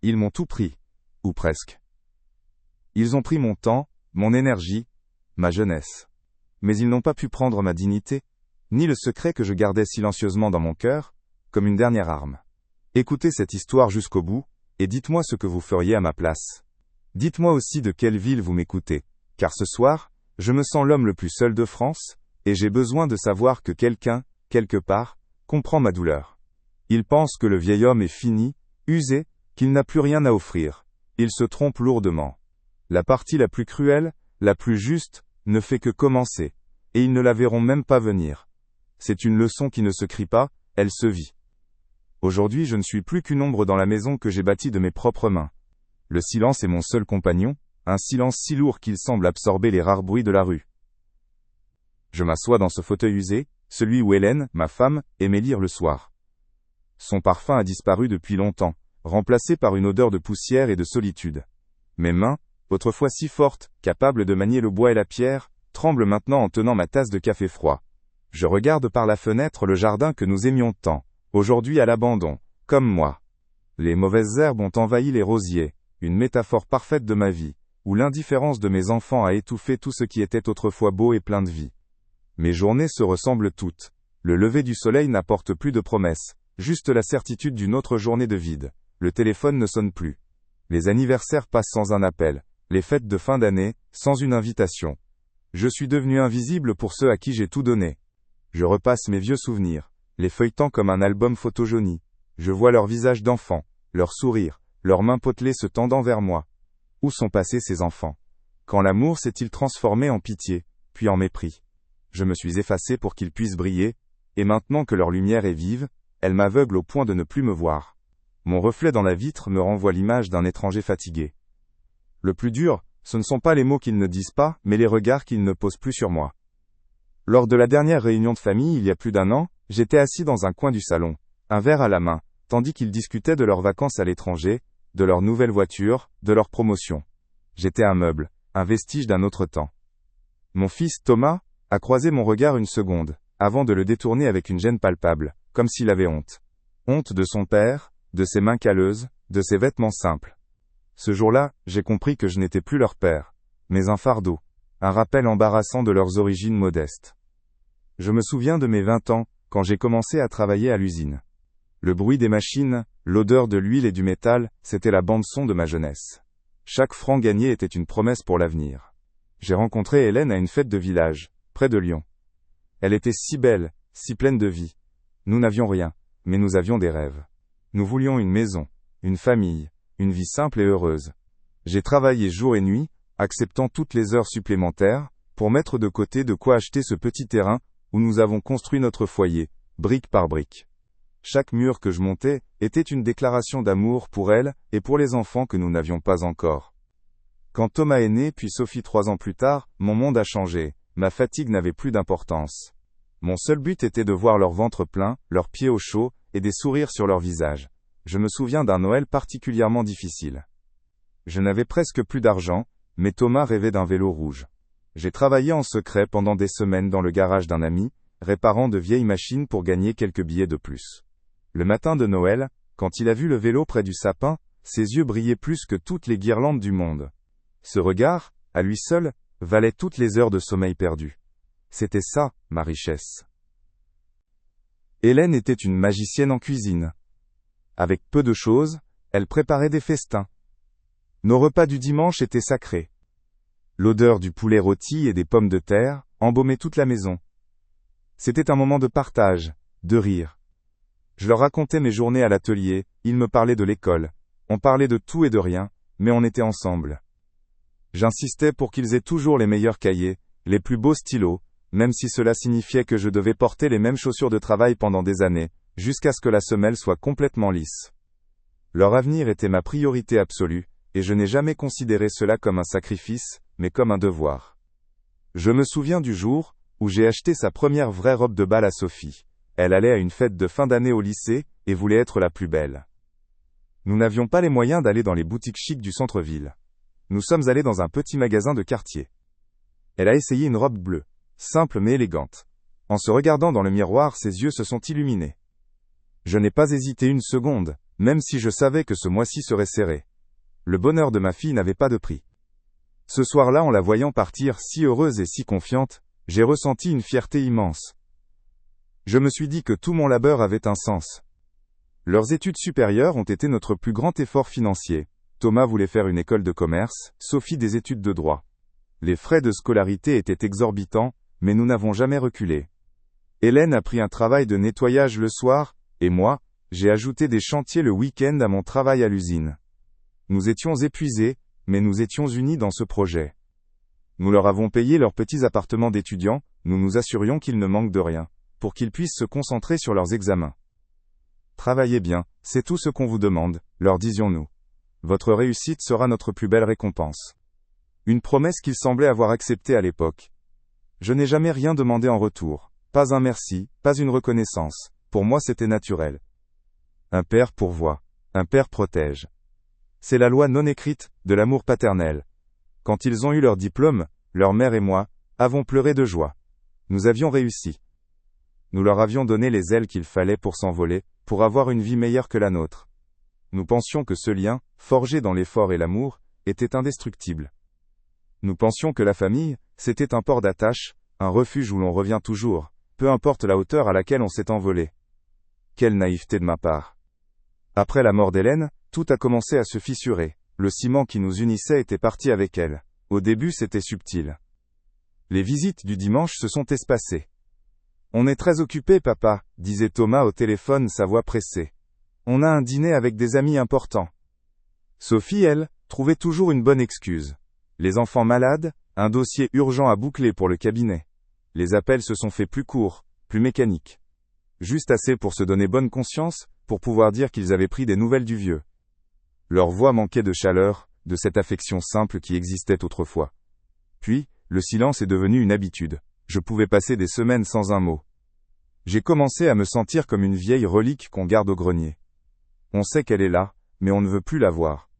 Ils m'ont tout pris. Ou presque. Ils ont pris mon temps, mon énergie, ma jeunesse. Mais ils n'ont pas pu prendre ma dignité, ni le secret que je gardais silencieusement dans mon cœur, comme une dernière arme. Écoutez cette histoire jusqu'au bout, et dites-moi ce que vous feriez à ma place. Dites-moi aussi de quelle ville vous m'écoutez, car ce soir, je me sens l'homme le plus seul de France, et j'ai besoin de savoir que quelqu'un, quelque part, comprend ma douleur. Il pense que le vieil homme est fini, usé, qu'il n'a plus rien à offrir. Il se trompe lourdement. La partie la plus cruelle, la plus juste, ne fait que commencer, et ils ne la verront même pas venir. C'est une leçon qui ne se crie pas, elle se vit. Aujourd'hui je ne suis plus qu'une ombre dans la maison que j'ai bâtie de mes propres mains. Le silence est mon seul compagnon, un silence si lourd qu'il semble absorber les rares bruits de la rue. Je m'assois dans ce fauteuil usé, celui où Hélène, ma femme, aimait lire le soir. Son parfum a disparu depuis longtemps, remplacé par une odeur de poussière et de solitude. Mes mains, autrefois si fortes, capables de manier le bois et la pierre, tremblent maintenant en tenant ma tasse de café froid. Je regarde par la fenêtre le jardin que nous aimions tant, aujourd'hui à l'abandon, comme moi. Les mauvaises herbes ont envahi les rosiers, une métaphore parfaite de ma vie, où l'indifférence de mes enfants a étouffé tout ce qui était autrefois beau et plein de vie. Mes journées se ressemblent toutes. Le lever du soleil n'apporte plus de promesses, juste la certitude d'une autre journée de vide. Le téléphone ne sonne plus. Les anniversaires passent sans un appel, les fêtes de fin d'année, sans une invitation. Je suis devenu invisible pour ceux à qui j'ai tout donné. Je repasse mes vieux souvenirs, les feuilletant comme un album photo jauni. Je vois leurs visages d'enfants, leurs sourires, leurs mains potelées se tendant vers moi. Où sont passés ces enfants? Quand l'amour s'est-il transformé en pitié, puis en mépris? Je me suis effacé pour qu'ils puissent briller, et maintenant que leur lumière est vive, elle m'aveugle au point de ne plus me voir. Mon reflet dans la vitre me renvoie l'image d'un étranger fatigué. Le plus dur, ce ne sont pas les mots qu'ils ne disent pas, mais les regards qu'ils ne posent plus sur moi. Lors de la dernière réunion de famille il y a plus d'un an, j'étais assis dans un coin du salon, un verre à la main, tandis qu'ils discutaient de leurs vacances à l'étranger, de leur nouvelle voiture, de leur promotion. J'étais un meuble, un vestige d'un autre temps. Mon fils, Thomas, a croisé mon regard une seconde, avant de le détourner avec une gêne palpable, comme s'il avait honte. Honte de son père, de ses mains calleuses, de ses vêtements simples. Ce jour-là, j'ai compris que je n'étais plus leur père, mais un fardeau, un rappel embarrassant de leurs origines modestes. Je me souviens de mes 20 ans, quand j'ai commencé à travailler à l'usine. Le bruit des machines, l'odeur de l'huile et du métal, c'était la bande-son de ma jeunesse. Chaque franc gagné était une promesse pour l'avenir. J'ai rencontré Hélène à une fête de village, près de Lyon. Elle était si belle, si pleine de vie. Nous n'avions rien, mais nous avions des rêves. Nous voulions une maison, une famille, une vie simple et heureuse. J'ai travaillé jour et nuit, acceptant toutes les heures supplémentaires, pour mettre de côté de quoi acheter ce petit terrain, où nous avons construit notre foyer, brique par brique. Chaque mur que je montais, était une déclaration d'amour pour elle, et pour les enfants que nous n'avions pas encore. Quand Thomas est né, puis Sophie 3 ans plus tard, mon monde a changé. Ma fatigue n'avait plus d'importance. Mon seul but était de voir leur ventre plein, leurs pieds au chaud, et des sourires sur leur visage. Je me souviens d'un Noël particulièrement difficile. Je n'avais presque plus d'argent, mais Thomas rêvait d'un vélo rouge. J'ai travaillé en secret pendant des semaines dans le garage d'un ami, réparant de vieilles machines pour gagner quelques billets de plus. Le matin de Noël, quand il a vu le vélo près du sapin, ses yeux brillaient plus que toutes les guirlandes du monde. Ce regard, à lui seul, valait toutes les heures de sommeil perdu. C'était ça, ma richesse. Hélène était une magicienne en cuisine. Avec peu de choses, elle préparait des festins. Nos repas du dimanche étaient sacrés. L'odeur du poulet rôti et des pommes de terre embaumait toute la maison. C'était un moment de partage, de rire. Je leur racontais mes journées à l'atelier, ils me parlaient de l'école. On parlait de tout et de rien, mais on était ensemble. J'insistais pour qu'ils aient toujours les meilleurs cahiers, les plus beaux stylos, même si cela signifiait que je devais porter les mêmes chaussures de travail pendant des années, jusqu'à ce que la semelle soit complètement lisse. Leur avenir était ma priorité absolue, et je n'ai jamais considéré cela comme un sacrifice, mais comme un devoir. Je me souviens du jour où j'ai acheté sa première vraie robe de bal à Sophie. Elle allait à une fête de fin d'année au lycée, et voulait être la plus belle. Nous n'avions pas les moyens d'aller dans les boutiques chics du centre-ville. Nous sommes allés dans un petit magasin de quartier. Elle a essayé une robe bleue, simple mais élégante. En se regardant dans le miroir, ses yeux se sont illuminés. Je n'ai pas hésité une seconde, même si je savais que ce mois-ci serait serré. Le bonheur de ma fille n'avait pas de prix. Ce soir-là, en la voyant partir si heureuse et si confiante, j'ai ressenti une fierté immense. Je me suis dit que tout mon labeur avait un sens. Leurs études supérieures ont été notre plus grand effort financier. Thomas voulait faire une école de commerce, Sophie des études de droit. Les frais de scolarité étaient exorbitants, mais nous n'avons jamais reculé. Hélène a pris un travail de nettoyage le soir, et moi, j'ai ajouté des chantiers le week-end à mon travail à l'usine. Nous étions épuisés, mais nous étions unis dans ce projet. Nous leur avons payé leurs petits appartements d'étudiants, nous nous assurions qu'ils ne manquent de rien, pour qu'ils puissent se concentrer sur leurs examens. Travaillez bien, c'est tout ce qu'on vous demande, leur disions-nous. Votre réussite sera notre plus belle récompense. Une promesse qu'ils semblaient avoir acceptée à l'époque. Je n'ai jamais rien demandé en retour, pas un merci, pas une reconnaissance, pour moi c'était naturel. Un père pourvoit, un père protège. C'est la loi non écrite, de l'amour paternel. Quand ils ont eu leur diplôme, leur mère et moi, avons pleuré de joie. Nous avions réussi. Nous leur avions donné les ailes qu'il fallait pour s'envoler, pour avoir une vie meilleure que la nôtre. Nous pensions que ce lien, forgé dans l'effort et l'amour, était indestructible. Nous pensions que la famille, c'était un port d'attache, un refuge où l'on revient toujours, peu importe la hauteur à laquelle on s'est envolé. Quelle naïveté de ma part. Après la mort d'Hélène, tout a commencé à se fissurer. Le ciment qui nous unissait était parti avec elle. Au début, c'était subtil. Les visites du dimanche se sont espacées. On est très occupé, papa, disait Thomas au téléphone, sa voix pressée. On a un dîner avec des amis importants. Sophie, elle, trouvait toujours une bonne excuse. Les enfants malades, un dossier urgent à boucler pour le cabinet. Les appels se sont faits plus courts, plus mécaniques. Juste assez pour se donner bonne conscience, pour pouvoir dire qu'ils avaient pris des nouvelles du vieux. Leur voix manquait de chaleur, de cette affection simple qui existait autrefois. Puis, le silence est devenu une habitude. Je pouvais passer des semaines sans un mot. J'ai commencé à me sentir comme une vieille relique qu'on garde au grenier. On sait qu'elle est là, mais on ne veut plus la voir.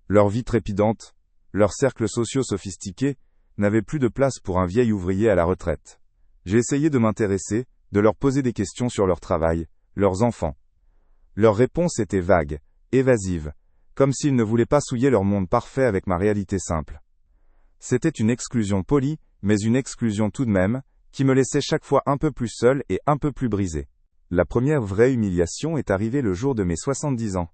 Leur vie trépidante, leurs cercles sociaux sophistiqués, n'avaient plus de place pour un vieil ouvrier à la retraite. J'ai essayé de m'intéresser, de leur poser des questions sur leur travail, leurs enfants. Leurs réponses étaient vagues, évasives, comme s'ils ne voulaient pas souiller leur monde parfait avec ma réalité simple. C'était une exclusion polie, mais une exclusion tout de même, qui me laissait chaque fois un peu plus seul et un peu plus brisé. La première vraie humiliation est arrivée le jour de mes 70 ans.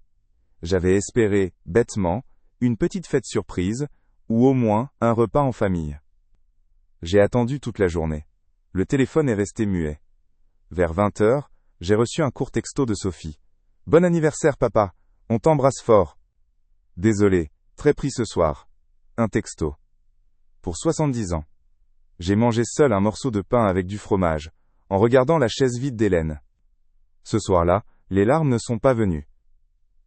J'avais espéré, bêtement, une petite fête surprise, ou au moins, un repas en famille. J'ai attendu toute la journée. Le téléphone est resté muet. Vers 20h, j'ai reçu un court texto de Sophie. « Bon anniversaire papa, on t'embrasse fort. » Désolé, très pris ce soir. Un texto. Pour 70 ans. J'ai mangé seul un morceau de pain avec du fromage, en regardant la chaise vide d'Hélène. Ce soir-là, les larmes ne sont pas venues.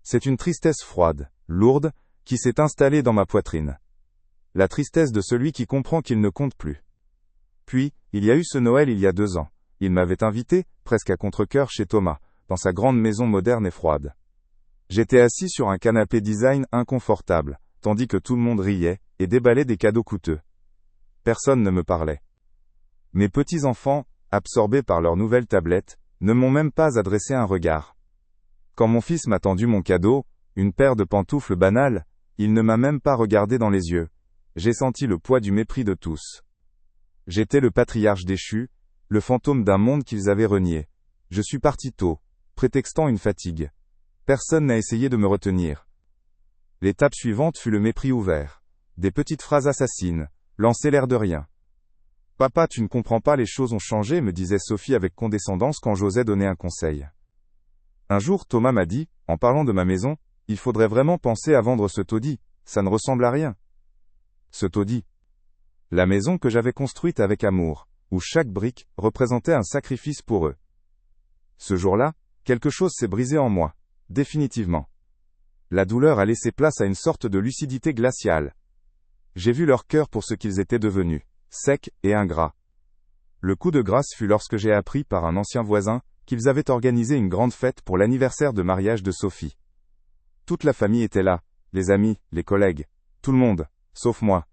C'est une tristesse froide, lourde, qui s'est installée dans ma poitrine. La tristesse de celui qui comprend qu'il ne compte plus. Puis, il y a eu ce Noël il y a 2 ans. Il m'avait invité, presque à contre-cœur chez Thomas, dans sa grande maison moderne et froide. J'étais assis sur un canapé design inconfortable, tandis que tout le monde riait, et déballait des cadeaux coûteux. Personne ne me parlait. Mes petits-enfants, absorbés par leur nouvelle tablette, ne m'ont même pas adressé un regard. Quand mon fils m'a tendu mon cadeau, une paire de pantoufles banales, il ne m'a même pas regardé dans les yeux. J'ai senti le poids du mépris de tous. J'étais le patriarche déchu, le fantôme d'un monde qu'ils avaient renié. Je suis parti tôt, prétextant une fatigue. Personne n'a essayé de me retenir. L'étape suivante fut le mépris ouvert. Des petites phrases assassines, lancées l'air de rien. « Papa, tu ne comprends pas, les choses ont changé », me disait Sophie avec condescendance quand j'osais donner un conseil. Un jour, Thomas m'a dit, en parlant de ma maison, « Il faudrait vraiment penser à vendre ce taudis, ça ne ressemble à rien. » Ce taudis. La maison que j'avais construite avec amour, où chaque brique représentait un sacrifice pour eux. Ce jour-là, quelque chose s'est brisé en moi, définitivement. La douleur a laissé place à une sorte de lucidité glaciale. J'ai vu leur cœur pour ce qu'ils étaient devenus, secs et ingrats. Le coup de grâce fut lorsque j'ai appris par un ancien voisin qu'ils avaient organisé une grande fête pour l'anniversaire de mariage de Sophie. Toute la famille était là, les amis, les collègues, tout le monde, sauf moi.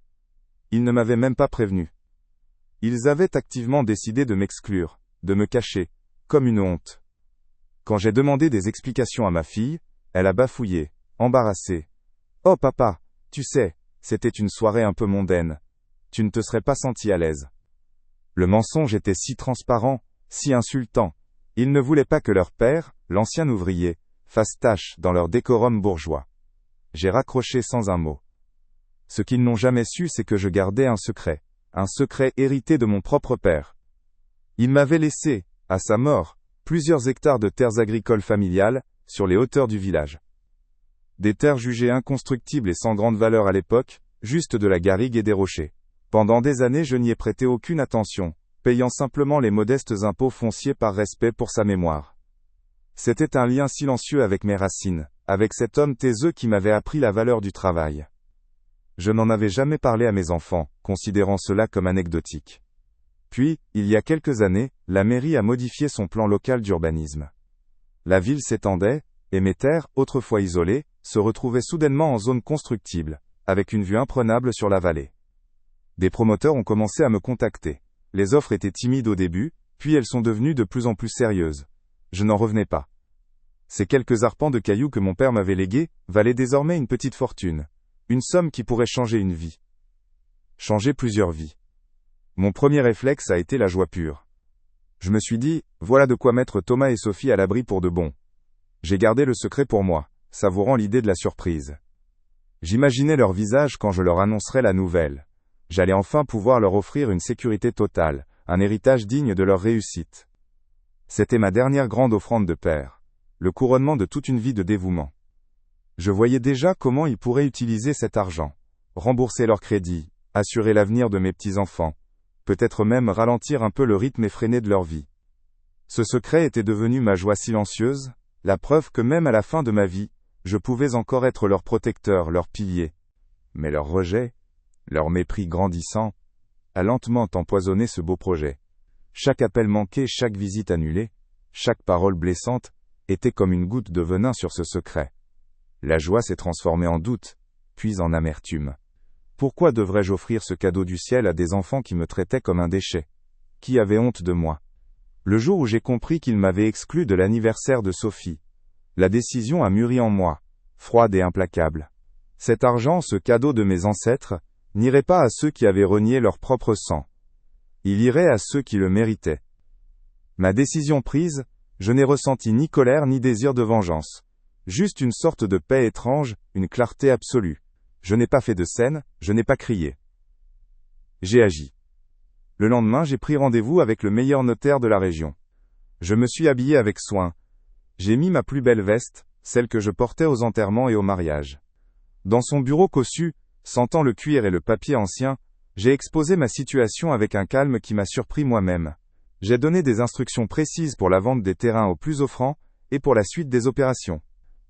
Ils ne m'avaient même pas prévenu. Ils avaient activement décidé de m'exclure, de me cacher, comme une honte. Quand j'ai demandé des explications à ma fille, Elle a bafouillé, embarrassée. Oh papa, tu sais, c'était une soirée un peu mondaine. Tu ne te serais pas senti à l'aise. Le mensonge était si transparent, si insultant. Ils ne voulaient pas que leur père, l'ancien ouvrier, fasse tache dans leur décorum bourgeois. J'ai raccroché sans un mot. Ce qu'ils n'ont jamais su, c'est que je gardais un secret hérité de mon propre père. Il m'avait laissé, à sa mort, plusieurs hectares de terres agricoles familiales, sur les hauteurs du village. Des terres jugées inconstructibles et sans grande valeur à l'époque, juste de la garrigue et des rochers. Pendant des années, je n'y ai prêté aucune attention, payant simplement les modestes impôts fonciers par respect pour sa mémoire. C'était un lien silencieux avec mes racines, avec cet homme taiseux qui m'avait appris la valeur du travail. Je n'en avais jamais parlé à mes enfants, considérant cela comme anecdotique. Puis, il y a quelques années, la mairie a modifié son plan local d'urbanisme. La ville s'étendait, et mes terres, autrefois isolées, se retrouvaient soudainement en zone constructible, avec une vue imprenable sur la vallée. Des promoteurs ont commencé à me contacter. Les offres étaient timides au début, puis elles sont devenues de plus en plus sérieuses. Je n'en revenais pas. Ces quelques arpents de cailloux que mon père m'avait légués valaient désormais une petite fortune. Une somme qui pourrait changer une vie. Changer plusieurs vies. Mon premier réflexe a été la joie pure. Je me suis dit, voilà de quoi mettre Thomas et Sophie à l'abri pour de bon. J'ai gardé le secret pour moi, savourant l'idée de la surprise. J'imaginais leur visage quand je leur annoncerais la nouvelle. J'allais enfin pouvoir leur offrir une sécurité totale, un héritage digne de leur réussite. C'était ma dernière grande offrande de père. Le couronnement de toute une vie de dévouement. Je voyais déjà comment ils pourraient utiliser cet argent. Rembourser leur crédit, assurer l'avenir de mes petits-enfants. Peut-être même ralentir un peu le rythme effréné de leur vie. Ce secret était devenu ma joie silencieuse, la preuve que même à la fin de ma vie, je pouvais encore être leur protecteur, leur pilier. Mais leur rejet, leur mépris grandissant, a lentement empoisonné ce beau projet. Chaque appel manqué, chaque visite annulée, chaque parole blessante, était comme une goutte de venin sur ce secret. La joie s'est transformée en doute, puis en amertume. Pourquoi devrais-je offrir ce cadeau du ciel à des enfants qui me traitaient comme un déchet? Qui avait honte de moi? Le jour où j'ai compris qu'ils m'avaient exclu de l'anniversaire de Sophie, la décision a mûri en moi, froide et implacable. Cet argent, ce cadeau de mes ancêtres, n'irait pas à ceux qui avaient renié leur propre sang. Il irait à ceux qui le méritaient. Ma décision prise, je n'ai ressenti ni colère ni désir de vengeance. Juste une sorte de paix étrange, une clarté absolue. Je n'ai pas fait de scène, je n'ai pas crié. J'ai agi. Le lendemain, j'ai pris rendez-vous avec le meilleur notaire de la région. Je me suis habillé avec soin. J'ai mis ma plus belle veste, celle que je portais aux enterrements et au mariage. Dans son bureau cossu, sentant le cuir et le papier ancien, j'ai exposé ma situation avec un calme qui m'a surpris moi-même. J'ai donné des instructions précises pour la vente des terrains aux plus offrants, et pour la suite des opérations.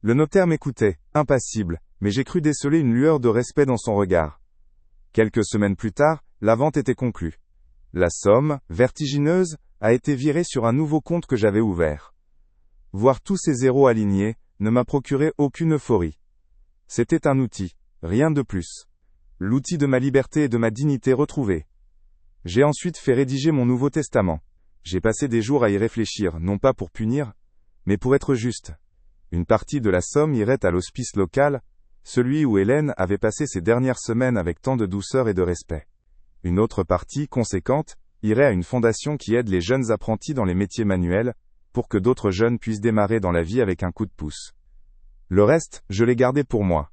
Le notaire m'écoutait, impassible, mais j'ai cru déceler une lueur de respect dans son regard. Quelques semaines plus tard, la vente était conclue. La somme, vertigineuse, a été virée sur un nouveau compte que j'avais ouvert. Voir tous ces zéros alignés, ne m'a procuré aucune euphorie. C'était un outil, rien de plus. L'outil de ma liberté et de ma dignité retrouvée. J'ai ensuite fait rédiger mon Nouveau Testament. J'ai passé des jours à y réfléchir, non pas pour punir, mais pour être juste. Une partie de la somme irait à l'hospice local, celui où Hélène avait passé ses dernières semaines avec tant de douceur et de respect. Une autre partie, conséquente, irait à une fondation qui aide les jeunes apprentis dans les métiers manuels, pour que d'autres jeunes puissent démarrer dans la vie avec un coup de pouce. Le reste, je l'ai gardé pour moi.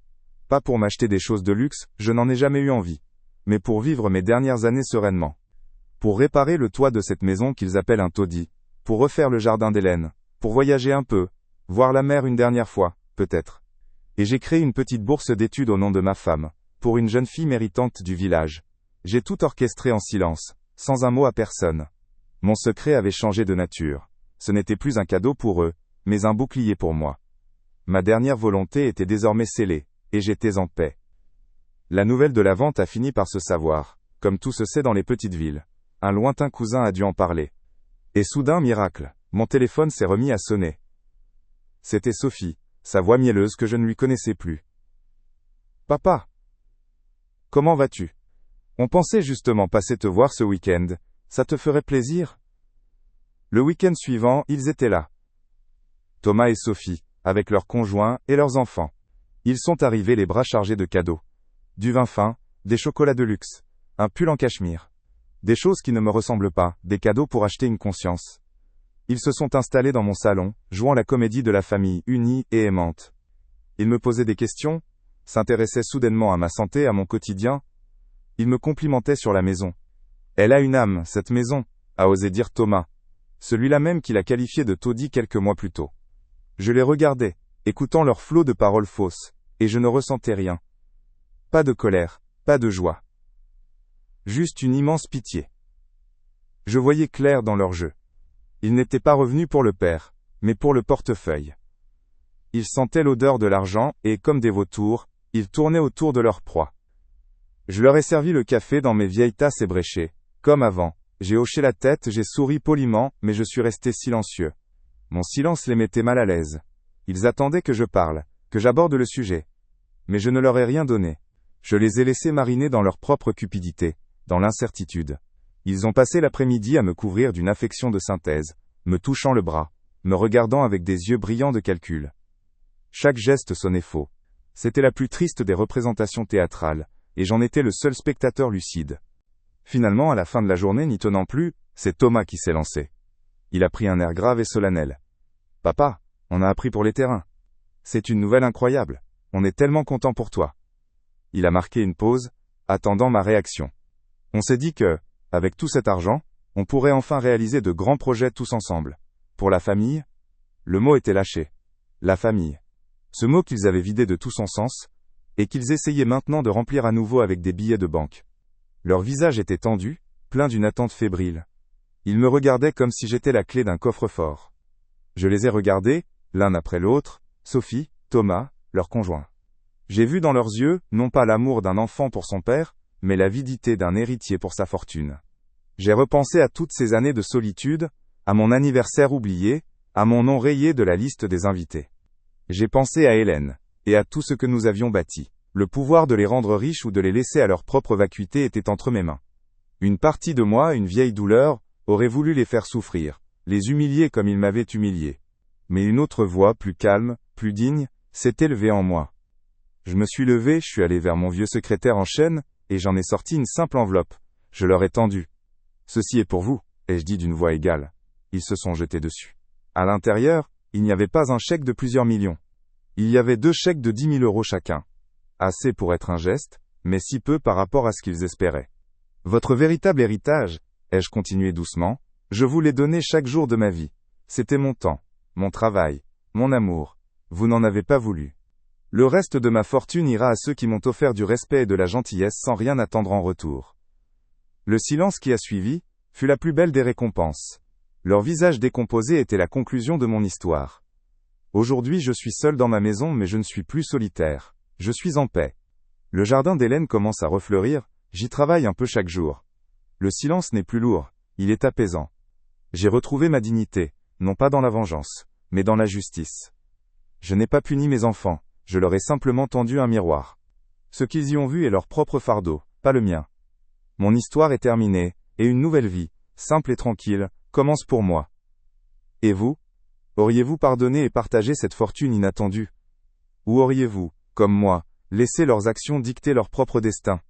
Pas pour m'acheter des choses de luxe, je n'en ai jamais eu envie. Mais pour vivre mes dernières années sereinement. Pour réparer le toit de cette maison qu'ils appellent un taudis. Pour refaire le jardin d'Hélène. Pour voyager un peu. Voir la mer une dernière fois, peut-être. Et j'ai créé une petite bourse d'études au nom de ma femme. Pour une jeune fille méritante du village. J'ai tout orchestré en silence, sans un mot à personne. Mon secret avait changé de nature. Ce n'était plus un cadeau pour eux, mais un bouclier pour moi. Ma dernière volonté était désormais scellée, et j'étais en paix. La nouvelle de la vente a fini par se savoir, comme tout se sait dans les petites villes. Un lointain cousin a dû en parler. Et soudain, miracle, mon téléphone s'est remis à sonner. C'était Sophie, sa voix mielleuse que je ne lui connaissais plus. « Papa, comment vas-tu? On pensait justement passer te voir ce week-end, ça te ferait plaisir ?» Le week-end suivant, ils étaient là. Thomas et Sophie, avec leurs conjoints et leurs enfants. Ils sont arrivés les bras chargés de cadeaux. Du vin fin, des chocolats de luxe, un pull en cachemire. Des choses qui ne me ressemblent pas, des cadeaux pour acheter une conscience. Ils se sont installés dans mon salon, jouant la comédie de la famille unie et aimante. Ils me posaient des questions, s'intéressaient soudainement à ma santé, à mon quotidien. Ils me complimentaient sur la maison. Elle a une âme, cette maison, a osé dire Thomas. Celui-là même qui l'a qualifié de taudis quelques mois plus tôt. Je les regardais, écoutant leur flot de paroles fausses, et je ne ressentais rien. Pas de colère, pas de joie. Juste une immense pitié. Je voyais clair dans leur jeu. Ils n'étaient pas revenus pour le père, mais pour le portefeuille. Ils sentaient l'odeur de l'argent et, comme des vautours, ils tournaient autour de leur proie. Je leur ai servi le café dans mes vieilles tasses ébréchées. Comme avant, j'ai hoché la tête, j'ai souri poliment, mais je suis resté silencieux. Mon silence les mettait mal à l'aise. Ils attendaient que je parle, que j'aborde le sujet. Mais je ne leur ai rien donné. Je les ai laissés mariner dans leur propre cupidité, dans l'incertitude. Ils ont passé l'après-midi à me couvrir d'une affection de synthèse, me touchant le bras, me regardant avec des yeux brillants de calcul. Chaque geste sonnait faux. C'était la plus triste des représentations théâtrales, et j'en étais le seul spectateur lucide. Finalement, à la fin de la journée, n'y tenant plus, c'est Thomas qui s'est lancé. Il a pris un air grave et solennel. « Papa, on a appris pour les terrains. C'est une nouvelle incroyable. On est tellement content pour toi. » Il a marqué une pause, attendant ma réaction. On s'est dit que, avec tout cet argent, on pourrait enfin réaliser de grands projets tous ensemble. Pour la famille, le mot était lâché. La famille. Ce mot qu'ils avaient vidé de tout son sens, et qu'ils essayaient maintenant de remplir à nouveau avec des billets de banque. Leur visage était tendu, plein d'une attente fébrile. Ils me regardaient comme si j'étais la clé d'un coffre-fort. Je les ai regardés, l'un après l'autre, Sophie, Thomas, leur conjoint. J'ai vu dans leurs yeux, non pas l'amour d'un enfant pour son père, mais l'avidité d'un héritier pour sa fortune. J'ai repensé à toutes ces années de solitude, à mon anniversaire oublié, à mon nom rayé de la liste des invités. J'ai pensé à Hélène, et à tout ce que nous avions bâti. Le pouvoir de les rendre riches ou de les laisser à leur propre vacuité était entre mes mains. Une partie de moi, une vieille douleur, aurait voulu les faire souffrir, les humilier comme ils m'avaient humilié. Mais une autre voix, plus calme, plus digne, s'est élevée en moi. Je me suis levé, je suis allé vers mon vieux secrétaire en chêne, et j'en ai sorti une simple enveloppe. Je leur ai tendu. « Ceci est pour vous », ai-je dit d'une voix égale. Ils se sont jetés dessus. À l'intérieur, il n'y avait pas un chèque de plusieurs millions. Il y avait 2 chèques de 10 000 € chacun. Assez pour être un geste, mais si peu par rapport à ce qu'ils espéraient. « Votre véritable héritage, ai-je continué doucement, je vous l'ai donné chaque jour de ma vie. C'était mon temps, mon travail, mon amour. Vous n'en avez pas voulu. Le reste de ma fortune ira à ceux qui m'ont offert du respect et de la gentillesse sans rien attendre en retour. » Le silence qui a suivi, fut la plus belle des récompenses. Leur visage décomposé était la conclusion de mon histoire. Aujourd'hui je suis seul dans ma maison mais je ne suis plus solitaire. Je suis en paix. Le jardin d'Hélène commence à refleurir, j'y travaille un peu chaque jour. Le silence n'est plus lourd, il est apaisant. J'ai retrouvé ma dignité, non pas dans la vengeance, mais dans la justice. Je n'ai pas puni mes enfants, je leur ai simplement tendu un miroir. Ce qu'ils y ont vu est leur propre fardeau, pas le mien. Mon histoire est terminée, et une nouvelle vie, simple et tranquille, commence pour moi. Et vous? Auriez-vous pardonné et partagé cette fortune inattendue? Ou auriez-vous, comme moi, laissé leurs actions dicter leur propre destin?